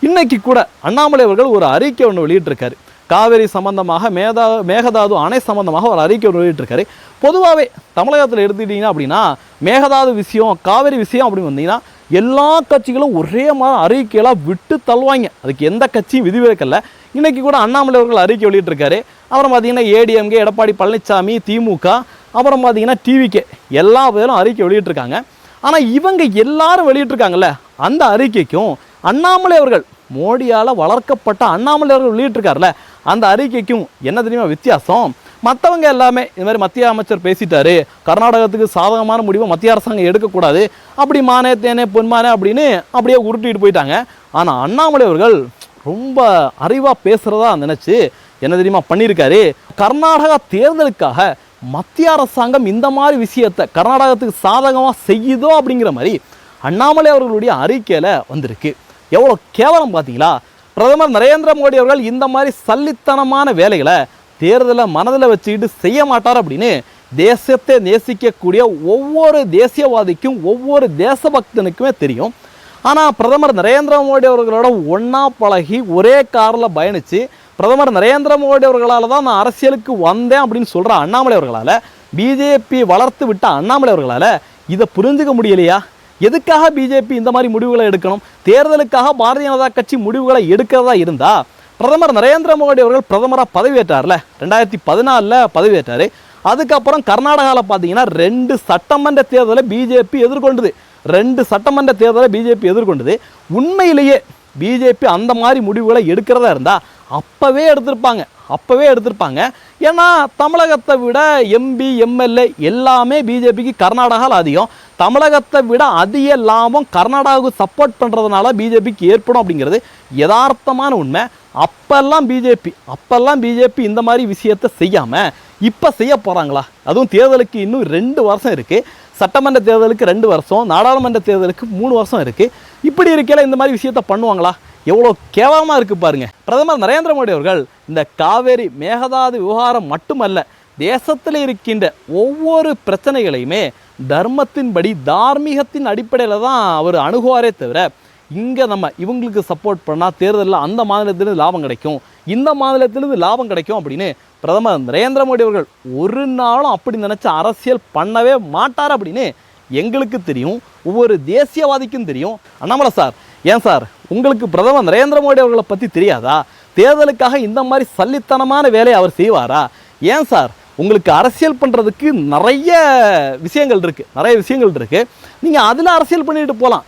இன்னைக்கு கூட அண்ணாமலை அவர்கள் ஒரு அறிக்கை ஒன்று வெளியிட்டிருக்காரு. காவேரி சம்பந்தமாக மேகதாது அணை சம்பந்தமாக ஒரு அறிக்கை ஒன்று வெளியிட்டிருக்காரு. பொதுவாகவே தமிழகத்தில் எடுத்துக்கிட்டிங்கன்னா அப்படின்னா மேகதாது விஷயம், காவேரி விஷயம் அப்படின்னு வந்தீங்கன்னா எல்லா கட்சிகளும் ஒரே மாதிரி அறிக்கையெல்லாம் விட்டு தள்ளுவாங்க. அதுக்கு எந்த கட்சியும் விதிவிலக்கல்ல. இன்னைக்கு கூட அண்ணாமலை அவர்கள் அறிக்கை வெளியிட்டிருக்காரு. அப்புறம் பார்த்தீங்கன்னா ஏடிஎம்கே, எடப்பாடி பழனிசாமி, திமுக, அப்புறம் பார்த்தீங்கன்னா டிவிகே எல்லா பேரும் அறிக்கை வெளியிட்டிருக்காங்க. ஆனால் இவங்க எல்லாரும் வெளியிட்டிருக்காங்கல்ல, அந்த அறிக்கைக்கும் அண்ணாமலை அவர்கள் மோடியால் வளர்க்கப்பட்ட அண்ணாமலை அவர்கள் வெளியிட்டிருக்காருல அந்த அறிக்கைக்கும் என்ன தெரியுமா வித்தியாசம்? மற்றவங்க எல்லாமே இது மாதிரி மத்திய அமைச்சர் பேசிட்டாரு, கர்நாடகத்துக்கு சாதகமான முடிவை மத்திய அரசாங்கம் எடுக்கக்கூடாது, அப்படி மானே தேனே பொன்மானே அப்படின்னு அப்படியே உருட்டிட்டு போயிட்டாங்க. ஆனால் அண்ணாமலை அவர்கள் ரொம்ப அறிவாக பேசுகிறதா நினச்சி என்ன தெரியுமா பண்ணியிருக்காரு? கர்நாடகா தேர்தலுக்காக மத்திய அரசாங்கம் இந்த மாதிரி விஷயத்தை கர்நாடகத்துக்கு சாதகமாக செய்யுதோ அப்படிங்கிற மாதிரி அண்ணாமலை அவர்களுடைய அறிக்கையில் வந்திருக்கு. எவ்வளோ கேவலம் பார்த்தீங்களா? பிரதமர் நரேந்திர மோடி அவர்கள் இந்த மாதிரி சல்லித்தனமான வேலைகளை தேர்தலை மனதில் வச்சுக்கிட்டு செய்ய மாட்டார் அப்படின்னு தேசத்தை நேசிக்கக்கூடிய ஒவ்வொரு தேசியவாதிக்கும் ஒவ்வொரு தேசபக்தனுக்குமே தெரியும். ஆனால் பிரதமர் நரேந்திர மோடி அவர்களோட ஒன்றா பழகி ஒரே காரில் பயணித்து பிரதமர் நரேந்திர மோடி அவர்களால் தான் நான் அரசியலுக்கு வந்தேன் அப்படின்னு சொல்கிற அண்ணாமலை அவர்களால், பிஜேபி வளர்த்து விட்ட அண்ணாமலை அவர்களால் இதை புரிஞ்சுக்க முடியலையா? எதுக்காக பிஜேபி இந்த மாதிரி முடிவுகளை எடுக்கணும்? தேர்தலுக்காக பாரதிய ஜனதா கட்சி முடிவுகளை எடுக்கிறதா இருந்தால் பிரதமர் நரேந்திர மோடி அவர்கள் பிரதமராக பதவியேற்றார்ல, 2014 பதவியேற்றார். அதுக்கப்புறம் கர்நாடகாவில் பார்த்தீங்கன்னா 2 சட்டமன்ற தேர்தலை பிஜேபி எதிர்கொண்டது. 2 சட்டமன்ற தேர்தலை பிஜேபி எதிர்கொண்டது. உண்மையிலேயே பிஜேபி அந்த மாதிரி முடிவுகளை எடுக்கிறதா இருந்தால் அப்போவே எடுத்திருப்பாங்க. ஏன்னா தமிழகத்தை விட எம்பி, எம்எல்ஏ எல்லாமே பிஜேபிக்கு கர்நாடகாவில் அதிகம். தமிழகத்தை விட அதிக லாபம் கர்நாடகாவுக்கு சப்போர்ட் பண்ணுறதுனால பிஜேபிக்கு ஏற்படும் அப்படிங்கிறது யதார்த்தமான உண்மை. அப்பெல்லாம் பிஜேபி இந்த மாதிரி விஷயத்தை செய்யாமல் இப்போ செய்ய போகிறாங்களா? அதுவும் தேர்தலுக்கு இன்னும் 2 வருஷம் இருக்குது. சட்டமன்ற தேர்தலுக்கு 2 வருஷம், நாடாளுமன்ற தேர்தலுக்கு 3 வருஷம் இருக்குது. இப்படி இருக்கையில் இந்த மாதிரி விஷயத்தை பண்ணுவாங்களா? எவ்வளோ கேவலமாக இருக்குது பாருங்கள். பிரதமர் நரேந்திர மோடி அவர்கள் இந்த காவேரி மேகதாது விவகாரம் மட்டுமல்ல, தேசத்தில் இருக்கின்ற ஒவ்வொரு பிரச்சனைகளையுமே தர்மத்தின்படி தார்மீகத்தின் அடிப்படையில் தான் அவர் அணுகுவாரே தவிர இங்கே நம்ம இவங்களுக்கு சப்போர்ட் பண்ணால் தேர்தலில் அந்த மாநிலத்திலிருந்து லாபம் கிடைக்கும், இந்த மாநிலத்திலிருந்து லாபம் கிடைக்கும் அப்படின்னு பிரதமர் நரேந்திர மோடி அவர்கள் ஒரு நாளும் அப்படி நினச்ச அரசியல் பண்ணவே மாட்டார் அப்படின்னு எங்களுக்கு தெரியும், ஒவ்வொரு தேசியவாதிக்கும் தெரியும். அண்ணாமலை சார், ஏன் சார் உங்களுக்கு பிரதமர் நரேந்திர மோடி அவர்களை பற்றி தெரியாதா? தேர்தலுக்காக இந்த மாதிரி சல்லித்தனமான வேலையை அவர் செய்வாரா? ஏன் சார் உங்களுக்கு அரசியல் பண்ணுறதுக்கு நிறைய விஷயங்கள் இருக்குது, நீங்கள் அதில் அரசியல் பண்ணிட்டு போகலாம்.